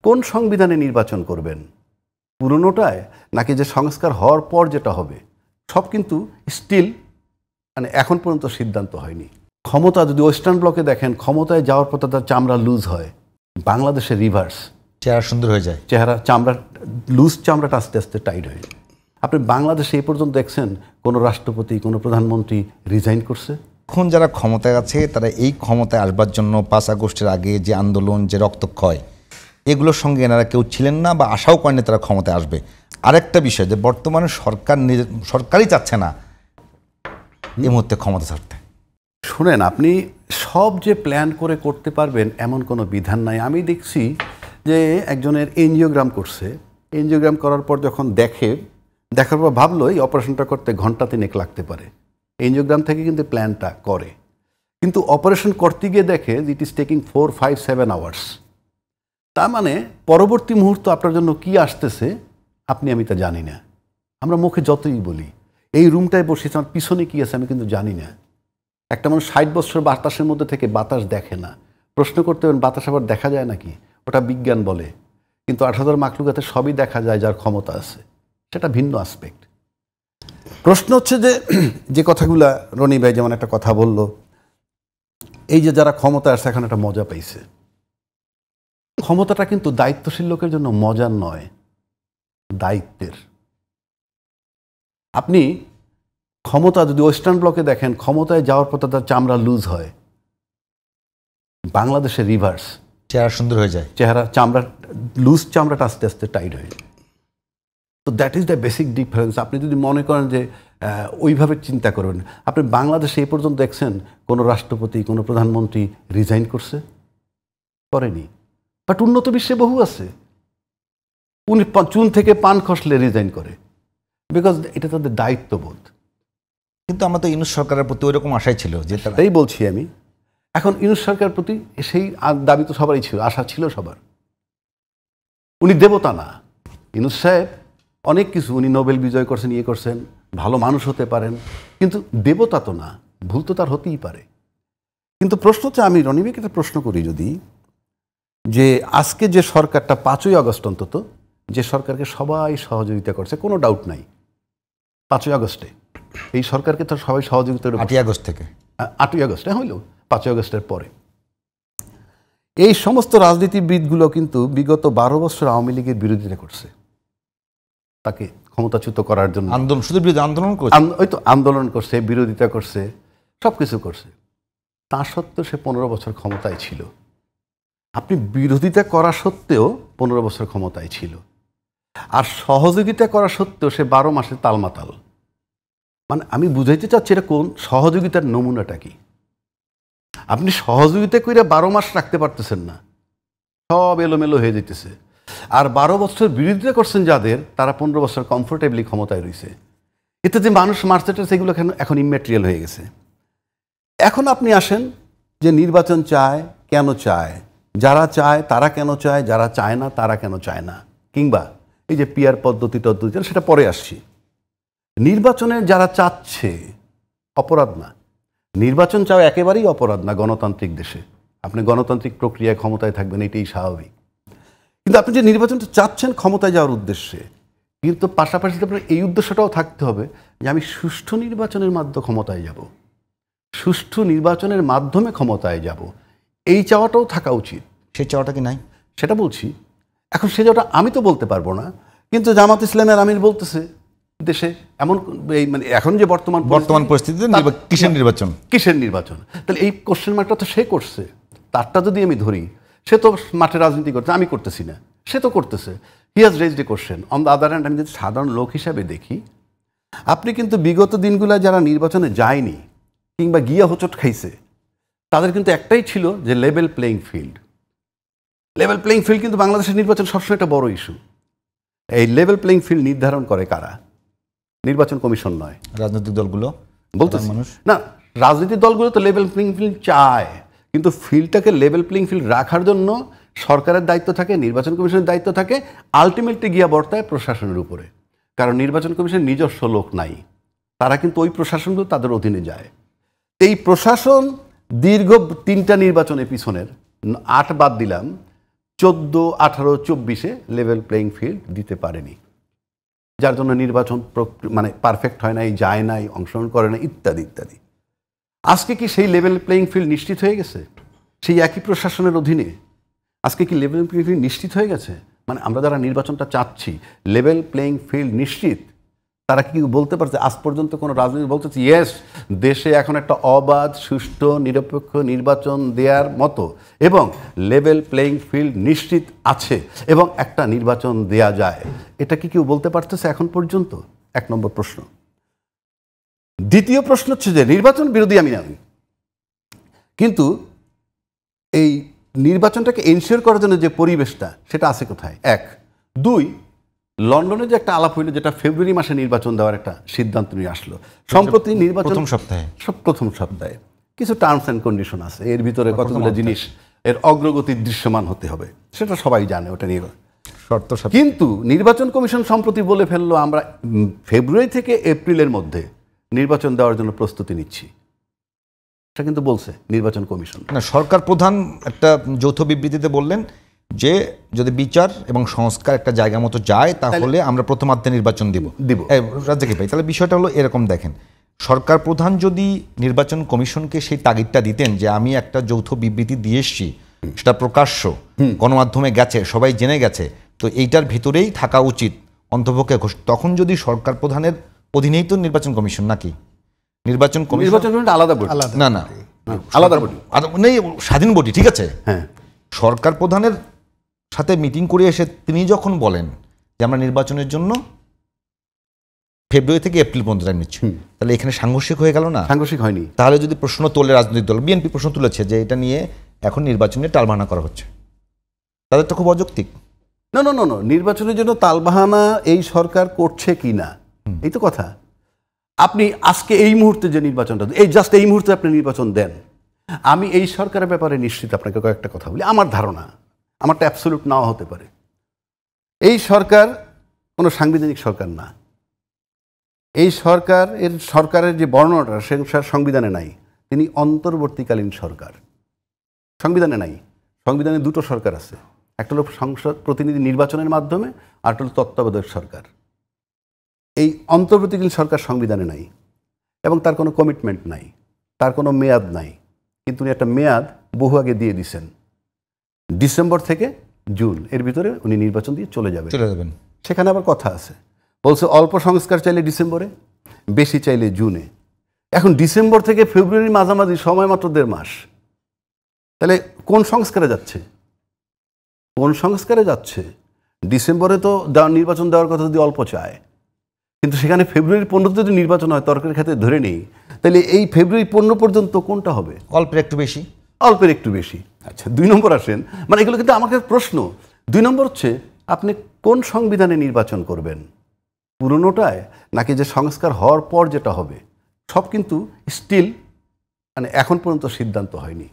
কোন সংবিধানে নির্বাচন করবেন, পুরনোটায় নাকি যে সংস্কার হওয়ার পর যেটা হবে, সব কিন্তু স্টিল মানে এখন পর্যন্ত সিদ্ধান্ত হয়নি। ক্ষমতা যদি ওয়েস্টার্ন ব্লকে দেখেন, ক্ষমতায় যাওয়ার পর তার চামড়া লুজ হয়, বাংলাদেশে রিভার্স, চেহারা সুন্দর হয়ে যায়, চামড়া লুজ, চামড়াটা আস্তে আস্তে টাইট হয়ে যায়। আপনি বাংলাদেশে এই পর্যন্ত দেখছেন কোনো রাষ্ট্রপতি, কোনো প্রধানমন্ত্রী রিজাইন করছে? এখন যারা ক্ষমতায় আছে তারা এই ক্ষমতায় আসবার জন্য 5 আগস্টের আগে যে আন্দোলন, যে রক্তক্ষয়, এগুলোর সঙ্গে এনারা কেউ ছিলেন না বা আশাও করেনি তারা ক্ষমতায় আসবে। আরেকটা বিষয় যে বর্তমানে সরকারই চাচ্ছে না এই মুহূর্তে ক্ষমতা ছাড়তে। শুনেন, আপনি সব যে প্ল্যান করে করতে পারবেন এমন কোনো বিধান নাই। আমি দেখছি যে একজনের এনজিওগ্রাম করছে, এনজিওগ্রাম করার পর যখন দেখার পর ভাবলো এই অপারেশনটা করতে ঘন্টা 3 লাগতে পারে। এনজিওগ্রাম থেকে কিন্তু প্ল্যানটা করে, কিন্তু অপারেশন করতে গিয়ে দেখে ইট ইজ টেকিং 4, 5, 7 আওয়ার্স। তার মানে পরবর্তী মুহূর্ত আপনার জন্য কি আসতেছে আপনি আমি তা জানি না। আমরা মুখে যতই বলি এই রুমটায় বসে আমার পিছনে কি আছে আমি কিন্তু জানি না। একটা মানুষ 60 বছর বাতাসের মধ্যে থেকে বাতাস দেখে না, প্রশ্ন করতে পারেন বাতাস আবার দেখা যায় নাকি? ওটা বিজ্ঞান বলে, কিন্তু 8,000 মাখলুকাতে সবই দেখা যায় যার ক্ষমতা আছে, সেটা ভিন্ন আসপেক্ট। প্রশ্ন হচ্ছে যে কথাগুলা রনি ভাই যেমন একটা কথা বলল, এই যে যারা ক্ষমতা আসছে এখন একটা মজা পাইছে। ক্ষমতাটা কিন্তু দায়িত্বশীল লোকের জন্য মজার নয়, দায়িত্বের। আপনি ক্ষমতা যদি ওয়েস্টার্ন ব্লকে দেখেন, ক্ষমতায় যাওয়ার পর তার চামড়া লুজ হয়, বাংলাদেশে রিভার্স, চেহারা সুন্দর হয়ে যায়, চামড়াটা আস্তে আস্তে টাইট হয়ে যায়। তো that is the basic difference. আপনি যদি মনে করেন যে ওইভাবে চিন্তা করবেন, আপনি বাংলাদেশে এই পর্যন্ত দেখছেন কোনো রাষ্ট্রপতি, কোনো প্রধানমন্ত্রী রিজাইন করছে? করেনি। বাট উন্নত বিশ্বে বহু আছে, উনি চুন থেকে পান খসলে রিজাইন করে, বিকজ এটা তাদের দায়িত্ববোধ। কিন্তু আমরা তো ইউনূস সরকারের প্রতি ওইরকম আশাই ছিল যে তাই বলছি আমি। এখন ইউনূস সরকারের প্রতি সেই দাবি তো সবারই ছিল, আশা ছিল সবার। উনি দেবতা না, ইউনূস সাহেব অনেক কিছু, উনি নোবেল বিজয় করছেন, ইয়ে করছেন, ভালো মানুষ হতে পারেন, কিন্তু দেবতা তো না, ভুল তো তার হতেই পারে। কিন্তু প্রশ্ন হচ্ছে, আমি রনিবেকে একটা প্রশ্ন করি, যদি যে আজকে যে সরকারটা 5ই আগস্ট অন্তত যে সরকারকে সবাই সহযোগিতা করছে, কোনো ডাউট নাই, 5ই আগস্টে এই সরকারকে তো সবাই সহযোগিতা, 8ই আগস্ট থেকে 8ই আগস্টে হইল, 5ই আগস্টের পরে এই সমস্ত রাজনীতিবিদগুলো কিন্তু বিগত 12 বছর আওয়ামী লীগের বিরোধিতা করছে, তাকে ক্ষমতাচ্যুত করার জন্য আন্দোলন, শুধু বিরোধী আন্দোলন করছে, ওই তো আন্দোলন করছে, বিরোধিতা করছে, সব কিছু করছে। তা সত্ত্বেও সে 15 বছর ক্ষমতায় ছিল। আপনি বিরোধিতা করা সত্ত্বেও 15 বছর ক্ষমতায় ছিল, আর সহযোগিতা করা সত্ত্বেও সে 12 মাসে তালমাতাল। মানে আমি বুঝাইতে চাচ্ছি এটা কোন সহযোগিতার নমুনাটা কি? আপনি সহযোগিতা করে 12 মাস রাখতে পারতেছেন না, সব এলোমেলো হয়ে যেতেছে। আর 12 বছর বিরোধিতা করছেন যাদের, তারা 15 বছর কমফোর্টেবলি ক্ষমতায় রয়েছে। এতে যে মানুষ মার্চেটা সেগুলো এখন ইম্যাটেরিয়াল হয়ে গেছে। এখন আপনি আসেন যে নির্বাচন চায়, কেন চায়, যারা চায় তারা কেন চায়, যারা চায় না তারা কেন চায় না, কিংবা এই যে পিয়ার পদ্ধতি সেটা পরে আসছি। নির্বাচনে যারা চাচ্ছে অপরাধ না, নির্বাচন চাওয়া একেবারেই অপরাধ না গণতান্ত্রিক দেশে। আপনি গণতান্ত্রিক প্রক্রিয়ায় ক্ষমতায় থাকবেন, এটাই স্বাভাবিক। কিন্তু আপনি যে নির্বাচনটা চাচ্ছেন ক্ষমতায় যাওয়ার উদ্দেশ্যে, কিন্তু পাশাপাশি আপনার এই উদ্দেশ্যটাও থাকতে হবে যে আমি সুষ্ঠু নির্বাচনের মাধ্যমে ক্ষমতায় যাব, সুষ্ঠু নির্বাচনের মাধ্যমে ক্ষমতায় যাব, এই চাওয়াটাও থাকা উচিত। সেই চাওয়াটা কি নাই? সেটা বলছি। এখন সে চাওয়াটা আমি তো বলতে পারবো না, কিন্তু জামাত ইসলামের আমির বলতেছে দেশে এমন এই মানে এখন যে বর্তমান পরিস্থিতিতে কিসের নির্বাচন, তাহলে এই কোশ্চেন মার্কটা তো সে করছে। তারটা যদি আমি ধরি, সে তো মাঠে রাজনীতি করছে, আমি করতেছি না, সে তো করতেছে। He has raised A question. On the other hand, আমি যদি সাধারণ লোক হিসাবে দেখি, আপনি কিন্তু বিগত দিনগুলো যারা নির্বাচনে যায়নি কিংবা গিয়া হোঁচট খাইছে, তাদের কিন্তু একটাই ছিল যে level playing field. Level playing field কিন্তু বাংলাদেশের নির্বাচন সবসময় একটা বড় ইস্যু। এই লেভেল প্লেইং ফিল্ড নির্ধারণ করে কারা? নির্বাচন কমিশন নয়, রাজনৈতিক দলগুলো। বলতে মানুষ না, রাজনৈতিক দলগুলো তো লেভেল প্লেইং ফিল্ড চায়, কিন্তু ফিল্ডটাকে লেভেল প্লেইং ফিল্ড রাখার জন্য সরকারের দায়িত্ব থাকে, নির্বাচন কমিশনের দায়িত্ব থাকে, আলটিমেটলি গিয়া বর্তায় প্রশাসনের উপরে। কারণ নির্বাচন কমিশনের নিজস্ব লোক নাই, তারা কিন্তু ওই প্রশাসনগুলো তাদের অধীনে যায়। এই প্রশাসন দীর্ঘ 3টা নির্বাচনের পিছনের 8 বাদ দিলাম, 14, 18, 24-এ লেভেল প্লেইং ফিল্ড দিতে পারেনি, যার জন্য নির্বাচন মানে পারফেক্ট হয় নাই, যায় নাই, অংশগ্রহণ করে না, ইত্যাদি ইত্যাদি। আজকে কি সেই লেভেল প্লেইং ফিল্ড নিশ্চিত হয়ে গেছে? সেই একই প্রশাসনের অধীনে আজকে কি লেভেল প্লেইং ফিল্ড নিশ্চিত হয়ে গেছে? মানে আমরা যারা নির্বাচনটা চাচ্ছি লেভেল প্লেইং ফিল্ড নিশ্চিত, তারা কি বলতে পারছে? আজ পর্যন্ত কোনো রাজনীতি বলতেছে ইয়েস দেশে এখন একটা অবাধ, সুষ্ঠু, নিরপেক্ষ নির্বাচন দেওয়ার মতো এবং লেভেল প্লেইং ফিল্ড নিশ্চিত আছে এবং একটা নির্বাচন দেয়া যায়, এটা কি কেউ বলতে পারতেছে এখন পর্যন্ত? 1 নম্বর প্রশ্ন। দ্বিতীয় প্রশ্ন হচ্ছে যে নির্বাচন বিরোধী আমি নই, কিন্তু এই নির্বাচনটাকে এনশিওর করার জন্য যে পরিবেশটা সেটা আছে কোথায়? 1। 2, লন্ডনে যে একটা আলাপ হইলো, যেটা ফেব্রুয়ারি মাসে নির্বাচন দেওয়ার একটা সিদ্ধান্ত নিয়ে আসলো, সম্প্রতি নির্বাচন প্রথম সপ্তাহে কিছু টার্মস অ্যান্ড কন্ডিশন আছে, এর ভিতরে কতগুলো জিনিস, এর অগ্রগতির দৃশ্যমান হতে হবে, সেটা সবাই জানে, ওটা নিয়ে শর্ত। কিন্তু নির্বাচন কমিশন সম্প্রতি বলে ফেললো আমরা ফেব্রুয়ারি থেকে এপ্রিলের মধ্যে নির্বাচন দেওয়ার জন্য প্রস্তুতি নিচ্ছি। এটা কিন্তু বলছে নির্বাচন কমিশন না, সরকার প্রধান একটা যৌথ বিবৃতিতে বললেন যে যদি বিচার এবং সংস্কার একটা জায়গা মতো যায় তাহলে আমরা প্রথমার্ধে নির্বাচন দিব। রাজ্জাকি ভাই, তাহলে বিষয়টা হলো এরকম, দেখেন, সরকার প্রধান যদি নির্বাচন কমিশনকে সেই তাগিদটা দিতেন যে আমি একটা যৌথ বিবৃতি দিয়ে এসছি, সেটা প্রকাশ্য গণমাধ্যমে গেছে, সবাই জেনে গেছে, তো এইটার ভিতরেই থাকা উচিত অন্তপক্ষে ঘোষণা, তখন যদি সরকার প্রধানের অধীনেই তো নির্বাচন কমিশন, নাকি নির্বাচন কমিশন আলাদা বডি? না না, আলাদা বডি নেই, স্বাধীন বডি, ঠিক আছে। হ্যাঁ, সরকার প্রধানের সাথে মিটিং করে এসে তিনি যখন বলেন যে আমরা নির্বাচনের জন্য ফেব্রুয়ারি থেকে এপ্রিল পর্যন্ত টাইম নিচ্ছি, তাহলে এখানে সাংঘর্ষিক হয়ে গেল না? সাংঘর্ষিক হয়নি। তাহলে যদি প্রশ্ন তোলে রাজনৈতিক দল, বিএনপি প্রশ্ন তুলেছে যে এটা নিয়ে এখন নির্বাচনে টালবাহানা করা হচ্ছে, তাদের তো খুব অযৌক্তিক। না না না, নির্বাচনের জন্য তালবাহানা এই সরকার করছে কি না, এই তো কথা। আপনি আজকে এই মুহূর্তে যে নির্বাচনটা, এই জাস্ট এই মুহূর্তে আপনি নির্বাচন দেন, আমি এই সরকারের ব্যাপারে নিশ্চিত আপনাকে কয়েকটা কথা বলি। আমার ধারণা, আমারটা অ্যাবসলিউট নাও হতে পারে, এই সরকার কোনো সাংবিধানিক সরকার না। এই সরকারের যে বর্ণনাটা সে সংবিধানে নাই। তিনি অন্তর্বর্তীকালীন সরকার, সংবিধানে নাই। সংবিধানে 2টো সরকার আছে, একটা হলো সংসদ প্রতিনিধি নির্বাচনের মাধ্যমে, আর একটা হলো তত্ত্বাবধায়ক সরকার। এই অন্তর্বর্তীকালীন সরকার সংবিধানে নাই এবং তার কোনো কমিটমেন্ট নাই, তার কোনো মেয়াদ নাই, কিন্তু উনি একটা মেয়াদ বহু আগে দিয়ে দিছেন, ডিসেম্বর থেকে জুন এর ভিতরে উনি নির্বাচন দিয়ে চলে যাবেন। সেখানে আবার কথা আছে, বলছে অল্প সংস্কার চাইলে ডিসেম্বরে, বেশি চাইলে জুনে। এখন ডিসেম্বর থেকে ফেব্রুয়ারির মাঝামাঝি সময় মাত্র 1.5 মাস, তাহলে কোন সংস্কারে যাচ্ছে? কোন সংস্কারে যাচ্ছে? ডিসেম্বরে তো নির্বাচন দেওয়ার কথা যদি অল্প চায়, কিন্তু সেখানে ফেব্রুয়ারি 15 যদি নির্বাচন হয়, তরকারির খাতে ধরে নেই, তাহলে এই ফেব্রুয়ারি 15 পর্যন্ত কোনটা হবে? অল্পের একটু বেশি। অল্পের একটু বেশি। আচ্ছা, 2 নম্বর আসেন, মানে এগুলো কিন্তু আমাকে প্রশ্ন। 2 নম্বর হচ্ছে আপনি কোন সংবিধানে নির্বাচন করবেন, পুরনোটায় নাকি যে সংস্কার হওয়ার পর যেটা হবে? সব কিন্তু স্টিল মানে এখন পর্যন্ত সিদ্ধান্ত হয়নি।